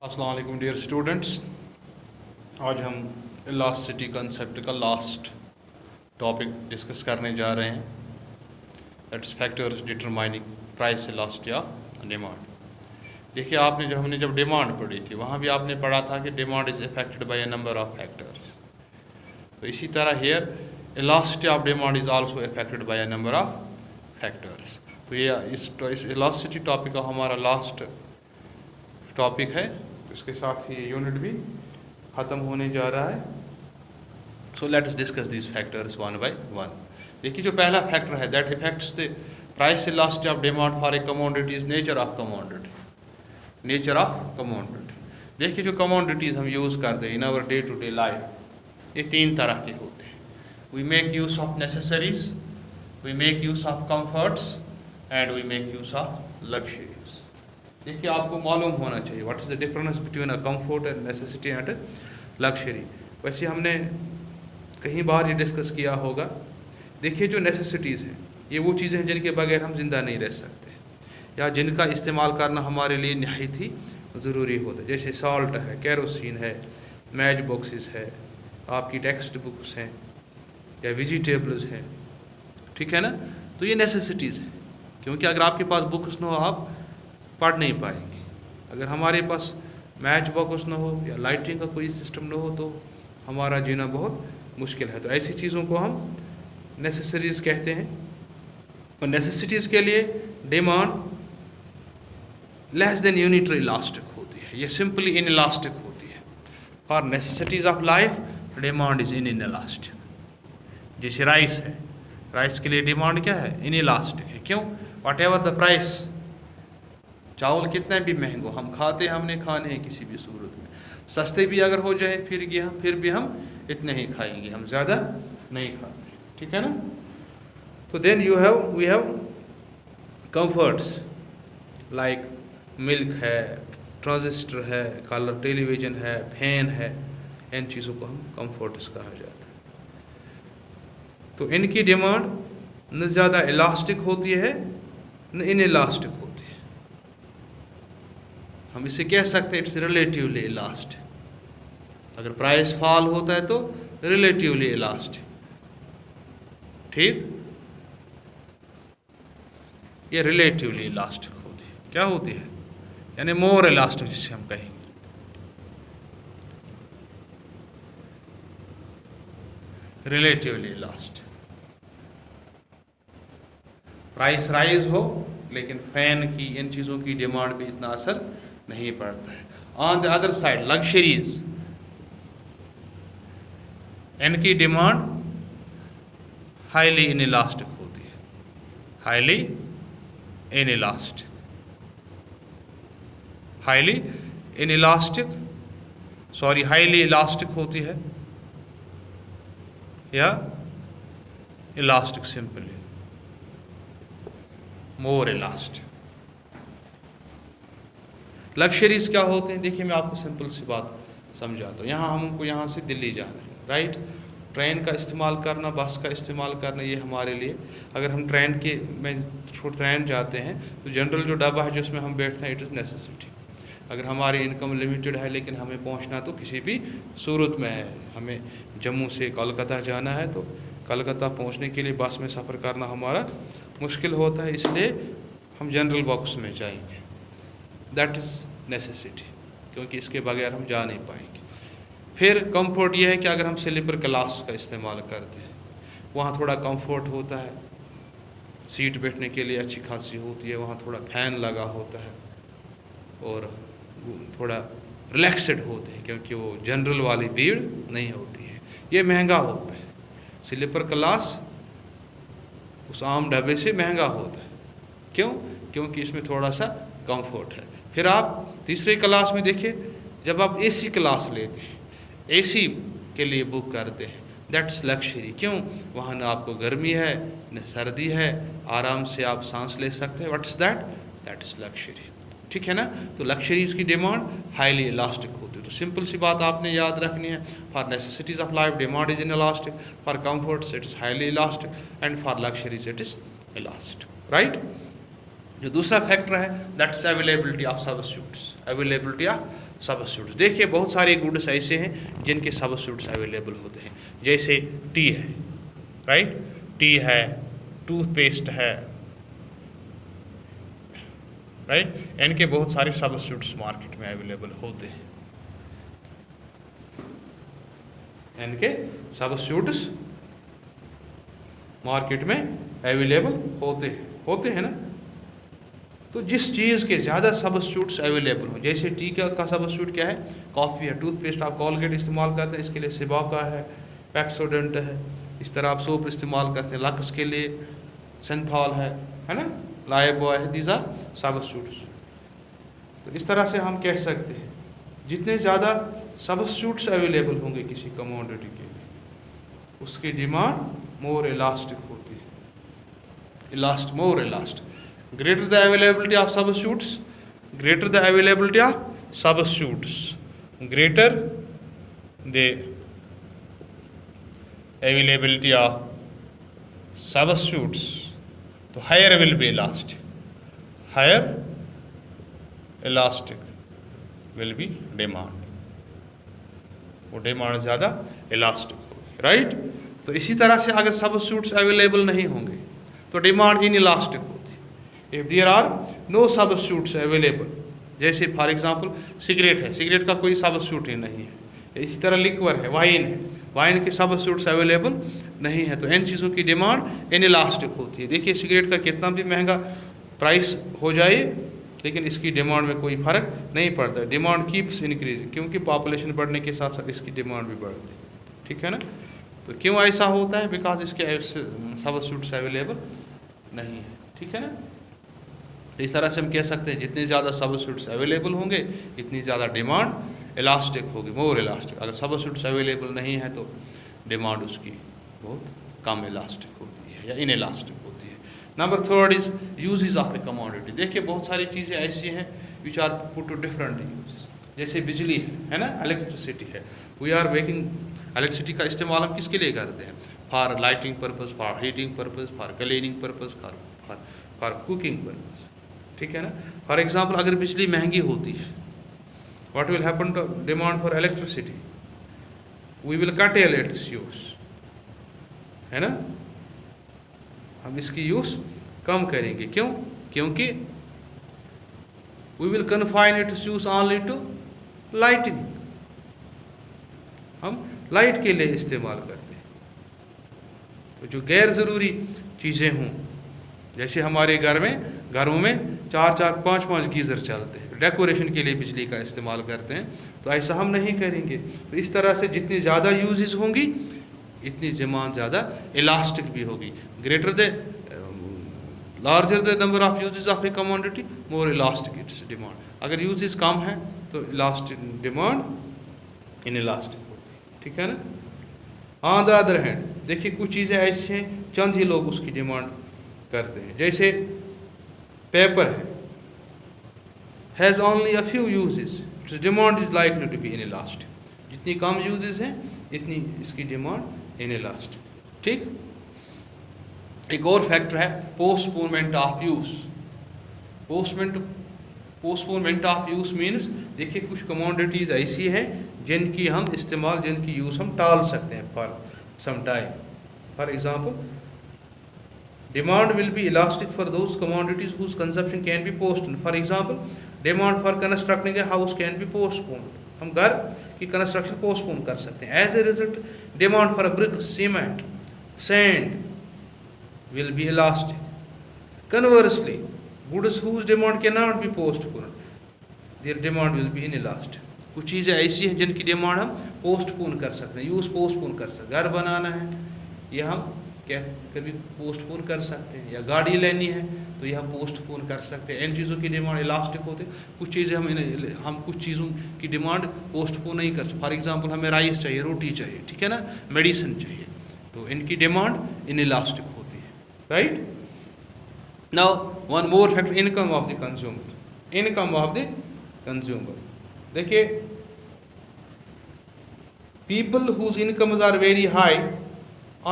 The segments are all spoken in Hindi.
अस्सलाम वालेकुम डियर स्टूडेंट्स। आज हम इलास्टिसिटी कंसेप्ट का लास्ट टॉपिक डिस्कस करने जा रहे हैं, that's factors determining price elasticity of demand. देखिए, आपने जब डिमांड पढ़ी थी वहाँ भी आपने पढ़ा था कि demand is affected by a number of factors. तो इसी तरह here elasticity of demand is also affected by a number of factors. तो ये इस इलास्टिसिटी टॉपिक का हमारा लास्ट टॉपिक है। इसके साथ ही यूनिट भी ख़त्म होने जा रहा है। So let's discuss this factors one by one. देखिए, जो पहला फैक्टर है that effects the price elasticity of demand for a commodity is nature of commodity. Nature of commodity, देखिए जो कमोडिटीज़ हम यूज़ करते हैं in our day to day life, ये तीन तरह के होते हैं। We make use of necessities, we make use of comforts and we make use of luxuries. देखिए, आपको मालूम होना चाहिए what is the difference between a comfort and necessity and luxury. वैसे हमने कहीं बार ये डिस्कस किया होगा। देखिए, जो नेसेसिटीज़ हैं ये वो चीज़ें हैं जिनके बगैर हम ज़िंदा नहीं रह सकते या जिनका इस्तेमाल करना हमारे लिए निहायत ही ज़रूरी होता है। जैसे सॉल्ट है, केरोसिन है, मैच बॉक्सेस है, आपकी टेक्स्ट बुक्स हैं या वेजिटेबल्स हैं, ठीक है ना। तो ये नेसेसिटीज़ हैं, क्योंकि अगर आपके पास बुक्स न हो आप पढ़ नहीं पाएंगे। अगर हमारे पास मैच बॉक्स न हो या लाइटिंग का कोई सिस्टम न हो तो हमारा जीना बहुत मुश्किल है। तो ऐसी चीज़ों को हम नेसेसरीज़ कहते हैं। और नेसेसिटीज़ के लिए demand less than unitary elastic होती है, ये सिंपली इन इलास्टिक होती है। For necessities of life demand is in elastic. जैसे राइस है, राइस के लिए डिमांड क्या है? इन इलास्टिक है। क्यों? वट एवर द प्राइस, चावल कितने भी महंगो हम खाते, हमने खाने हैं किसी भी सूरत में। सस्ते भी अगर हो जाए फिर भी हम इतने ही खाएंगे, हम ज़्यादा नहीं खाते, ठीक है ना। तो then we have comforts like milk है, ट्रांजिस्टर है, कलर टेलीविज़न है, फैन है। इन चीज़ों को हम कंफर्ट्स कहा जाता है। तो इनकी डिमांड न ज़्यादा इलास्टिक होती है न इन इलास्टिक होती है। हम इसे कह सकते हैं इट्स रिलेटिवली इलास्टिक। अगर प्राइस फॉल होता है तो रिलेटिवली इलास्टिक, ठीक। ये रिलेटिवली इलास्टिक होती है। क्या होती है? यानी मोर इलास्टिक जिसे हम कहेंगे। Relatively elastic. प्राइस राइज हो लेकिन फैन की, इन चीज़ों की डिमांड पे इतना असर नहीं पड़ता है। On the other side luxuries, इनकी डिमांड हाईली इनइलास्टिक होती है। Highly inelastic, highly inelastic, sorry highly elastic होती है या इलास्टिक, सिंपली मोर इलास्टिक। लग्जरीज क्या होते हैं? देखिए, मैं आपको सिंपल सी बात समझाता हूँ। हमको यहाँ से दिल्ली जाना है, राइट। ट्रेन का इस्तेमाल करना, बस का इस्तेमाल करना, ये हमारे लिए, अगर हम ट्रेन जाते हैं तो जनरल जो डब्बा है जिसमें हम बैठते हैं इट इज़ नेसेसिटी। अगर हमारी इनकम लिमिटेड है लेकिन हमें पहुँचना तो किसी भी सूरत में है, हमें जम्मू से कोलकाता जाना है तो कोलकाता पहुँचने के लिए बस में सफ़र करना हमारा मुश्किल होता है, इसलिए हम जनरल बॉक्स में जाएंगे। दैट इज़ नेसेसिटी, क्योंकि इसके बगैर हम जा नहीं पाएंगे। फिर कंफर्ट ये है कि अगर हम स्लीपर क्लास का इस्तेमाल करते हैं वहाँ थोड़ा कंफर्ट होता है, सीट बैठने के लिए अच्छी खासी होती है, वहाँ थोड़ा फैन लगा होता है और थोड़ा रिलैक्सड होते हैं क्योंकि वो जनरल वाली भीड़ नहीं होती है। ये महंगा होता है, स्लीपर क्लास उस आम डब्बे से महंगा होता है। क्यों? क्योंकि इसमें थोड़ा सा कंफर्ट है। फिर आप तीसरे क्लास में देखिए, जब आप एसी क्लास लेते हैं, एसी के लिए बुक करते हैं, दैट्स लग्जरी। क्यों? वहाँ ना आपको गर्मी है न सर्दी है, आराम से आप सांस ले सकते हैं। What's that? That is luxury, ठीक है ना। तो लग्जरीज़ की डिमांड हाईली इलास्टिक होती है। तो सिंपल सी बात आपने याद रखनी है, for necessities of life demand is in elastic, for comforts it is highly elastic and for luxuries it is elastic, right. जो दूसरा फैक्टर है that's availability of substitutes, availability of substitutes. देखिए बहुत सारे गुड्स ऐसे हैं जिनके सब्स्टिट्यूट्स अवेलेबल होते हैं, जैसे टी है, राइट, टी है, टूथपेस्ट है, राइट, इनके बहुत सारे सब्स्टिट्यूट्स मार्केट में अवेलेबल होते हैं, इनके सब्स्टिट्यूट्स मार्केट में अवेलेबल होते हैं ना। तो जिस चीज़ के ज़्यादा सब्स्टिट्यूट्स अवेलेबल हो, जैसे टी का सब्स्टिट्यूट क्या है, कॉफ़ी है, टूथपेस्ट आप कॉलगेट इस्तेमाल करते हैं, इसके लिए सिबाका है, पेप्सोडेंट है, इस तरह आप सोप इस्तेमाल करते हैं, लक्स के लिए सिंथॉल है ना, लाइबॉय है, दीज आर सब्स्टिट्यूट्स। तो इस तरह से हम कह सकते हैं जितने ज़्यादा सब्स्टिट्यूट्स अवेलेबल होंगे किसी कमोडिटी के लिए, उसकी डिमांड मोर इलास्टिक होती है, मोर elastic. Greater the availability of substitutes, greater the availability of substitutes, greater the availability of substitutes, तो higher will be elastic, higher elastic will be demand, वो डिमांड ज़्यादा इलास्टिक होगी, राइट। तो इसी तरह से अगर सब्स्टिट्यूट्स अवेलेबल नहीं होंगे तो डिमांड इन इलास्टिक होती है। If there are no substitutes available, जैसे फॉर एग्जांपल सिगरेट है, सिगरेट का कोई सब्स्टिट्यूट ही नहीं है, इसी तरह लिक्वर है, वाइन है, वाइन के सब्स्टिट्यूट्स अवेलेबल नहीं है, तो इन चीज़ों की डिमांड इनइलास्टिक होती है। देखिए सिगरेट का कितना भी महंगा प्राइस हो जाए लेकिन इसकी डिमांड में कोई फ़र्क नहीं पड़ता, डिमांड कीप्स इंक्रीजिंग, क्योंकि पॉपुलेशन बढ़ने के साथ साथ इसकी डिमांड भी बढ़ती है, ठीक है ना। तो क्यों ऐसा होता है, बिकॉज इसके सब्स्टिट्यूट्स अवेलेबल नहीं है, ठीक है ना। इस तरह से हम कह सकते हैं जितने ज़्यादा सब्स्टिट्यूट्स अवेलेबल होंगे इतनी ज़्यादा डिमांड इलास्टिक होगी, मोर इलास्टिक। अगर सब्स्टिट्यूट्स अवेलेबल नहीं है तो डिमांड उसकी बहुत कम इलास्टिक होती है या इन इलास्टिक होती है। Number third is uses of a commodity. देखिए बहुत सारी चीज़ें ऐसी हैं which are put to different uses, जैसे बिजली है ना, इलेक्ट्रिसिटी है, वी आर मेकिंग, इलेक्ट्रिसिटी का इस्तेमाल हम किसके लिए करते हैं, for lighting purpose, for heating purpose, for cleaning purpose, for cooking purpose, ठीक है ना। फॉर एग्जांपल अगर बिजली महंगी होती है, what will happen to demand for electricity, we will curtail its use, है ना, हम इसकी यूज़ कम करेंगे। क्यों? क्योंकि we will confine its use only to lighting, हम लाइट के लिए इस्तेमाल करते हैं। तो जो गैर ज़रूरी चीज़ें हों, जैसे हमारे घरों में 4-4, 5-5 गीज़र चलते हैं, डेकोरेशन के लिए बिजली का इस्तेमाल करते हैं, तो ऐसा हम नहीं करेंगे। तो इस तरह से जितनी ज़्यादा यूजेस होंगी इतनी डिमांड ज़्यादा इलास्टिक भी होगी। Greater the larger the number of uses of a commodity more elastic it's demand. अगर यूजेस कम है तो इलास्टिक डिमांड इन इलास्टिक होती है, ठीक है ना। ऑन द अदर हैंड देखिए कुछ चीज़ें ऐसी हैं चंद ही लोग उसकी डिमांड करते हैं, जैसे पेपर है, has only a few uses, its demand is likely to be inelastic. जितनी कम यूजेस हैं इतनी इसकी डिमांड इनइलास्टिक, ठीक। एक और फैक्टर है postponement of use. Postponement of use means देखिए कुछ कमोडिटीज़ ऐसी हैं जिनकी हम इस्तेमाल, जिनकी यूज़ हम टाल सकते हैं for some time. For example demand will be elastic for those commodities whose consumption can be postponed. For example, demand for constructing a house can be postponed. हम घर की कंस्ट्रक्शन पोस्टपोन कर सकते हैं। As a result demand for brick, cement, sand will be elastic. Conversely, goods whose demand cannot be postponed, their demand will be inelastic. कुछ चीज़ें ऐसी हैं जिनकी डिमांड हम पोस्टपोन कर सकते हैं, यूज़ पोस्टपोन कर सकते हैं। घर बनाना है यह हम क्या कभी पोस्टपोन कर सकते हैं, या गाड़ी लेनी है तो यह पोस्टपोन कर सकते हैं। इन चीज़ों की डिमांड इलास्टिक होती है। कुछ चीज़ें हम कुछ चीज़ों की डिमांड पोस्टपोन नहीं कर सकते। फॉर एग्जांपल हमें राइस चाहिए, रोटी चाहिए, ठीक है ना, मेडिसिन चाहिए, तो इनकी डिमांड इन इलास्टिक होती है, right. Now one more factor, income of the consumer. Income of the consumer, देखिए people whose incomes are very high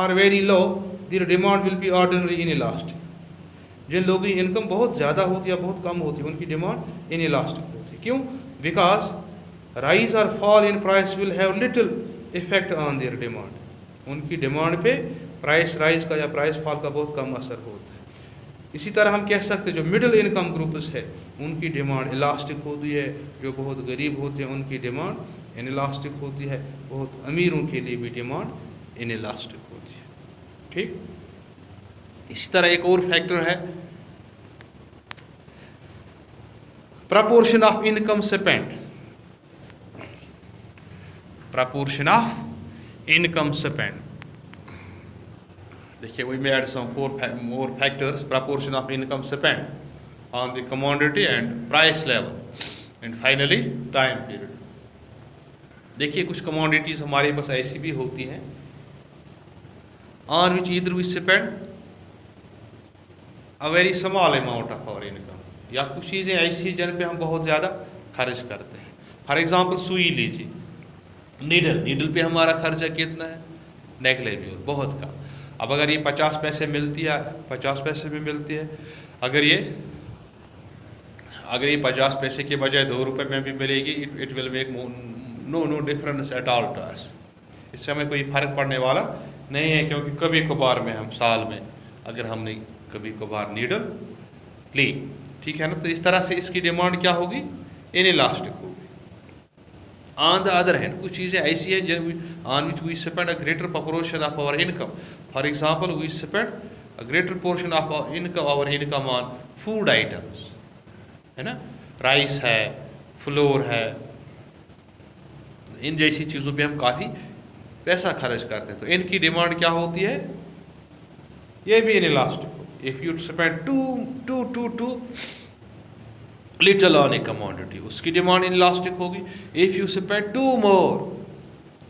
or very low, their demand will be ordinarily inelastic. जिन लोगों की इनकम बहुत ज़्यादा होती है या बहुत कम होती है उनकी डिमांड इनइलास्टिक होती है। क्यों? बिकॉज राइज और fall in price will have little effect on their demand. उनकी डिमांड पे प्राइस राइज का या प्राइस फॉल का बहुत कम असर होता है। इसी तरह हम कह सकते हैं जो मिडिल इनकम ग्रुप्स है उनकी डिमांड इलास्टिक होती है, जो बहुत गरीब होते हैं उनकी डिमांड इनइलास्टिक होती है, बहुत अमीरों के लिए भी डिमांड इनइलास्टिक होती है। ठीक, इसी तरह एक और फैक्टर है proportion of income spend. Proportion of income spend, देखिए we made some more factors, proportion of income spent on the commodity and price level and finally time period। देखिए कुछ commodities हमारे पास ऐसी भी होती हैं on which either we spend a very small amount of our income, या कुछ चीज़ें ऐसी हैं जिन पे हम बहुत ज़्यादा खर्च करते हैं। फॉर एग्जांपल सुई लीजिए, नीडल पे हमारा खर्चा कितना है, नेग्लिजिबल, बहुत कम। अब अगर ये 50 पैसे मिलती है, 50 पैसे में मिलती है, अगर ये 50 पैसे के बजाय 2 रुपये में भी मिलेगी, it will make no difference at all to us. इससे हमें कोई फ़र्क पड़ने वाला नहीं है, क्योंकि कभी कभार में हम साल में अगर हमने कभी कभार नीडल ली, ठीक है ना, तो इस तरह से इसकी डिमांड क्या होगी, इनइलास्टिक होगी। ऑन द अदर हैंड कुछ चीज़ें ऐसी हैं on which we spend a greater proportion of our income. For example we spend a greater portion of our income on food items, है ना, राइस है, फ्लोर है, इन जैसी चीज़ों पे हम काफ़ी पैसा खर्च करते हैं, तो इनकी डिमांड क्या होती है, ये भी इनइलास्टिक हो। If you spend too little on a commodity, उसकी डिमांड इनइलास्टिक होगी। If you spend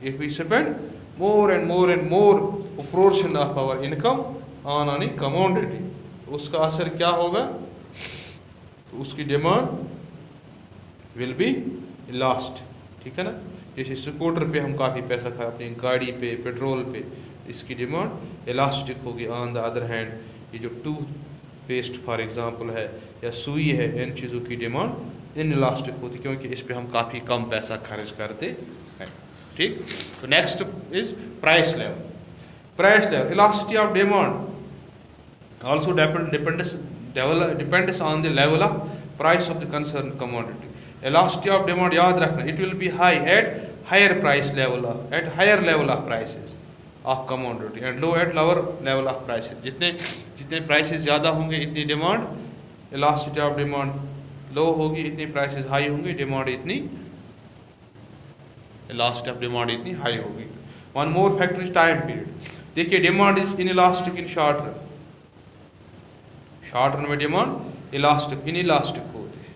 if you spend more and more proportion of our income on any commodity, उसका असर क्या होगा, तो उसकी डिमांड विल बी इलास्ट, ठीक है ना। जैसे स्कूटर पे हम काफ़ी पैसा खा, अपनी गाड़ी पे, पेट्रोल पे, इसकी डिमांड इलास्टिक होगी। ऑन द अदर हैंड ये जो टूथपेस्ट फॉर एग्जांपल है या सुई है, इन चीज़ों की डिमांड इनइलास्टिक होती है, क्योंकि इस पे हम काफ़ी कम पैसा खर्च करते हैं। ठीक, तो next is price level. Elasticity of demand also depends on the level of price of the concern commodity. Elasticity of demand याद रखना, it will be high at higher price level at higher level of prices of commodity and low at lower level of prices. जितने प्राइसेस ज़्यादा होंगे इतनी demand, elasticity of demand low होगी, इतनी प्राइसेस हाई होंगी, डिमांड इतनी इलास्टिसिटी ऑफ डिमांड इतनी हाई होगी। One more factor is time period. देखिए demand is inelastic in short run में डिमांड इनइलास्टिक होती है,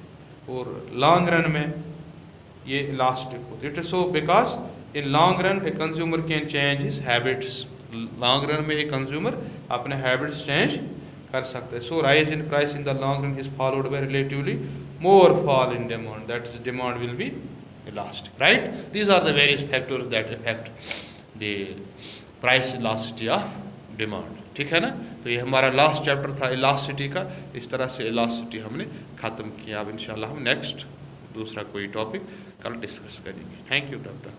और लॉन्ग रन में ये इलास्टिक होती है। It is so because in long run a consumer can change his habits. Long run में एक कंज्यूमर अपने हैबिट्स चेंज कर सकते हैं। So rise in price in the long run is followed by relatively more fall in demand, that is demand will be elastic, right? These are the various factors that affect the price elasticity of demand, ठीक है ना। तो ये हमारा लास्ट चैप्टर था इलास्टिसिटी का। इस तरह से इलास्टिसिटी हमने ख़त्म किया। अब इंशाल्लाह हम नेक्स्ट दूसरा कोई टॉपिक कल डिस्कस करेंगे। थैंक यू तब तक।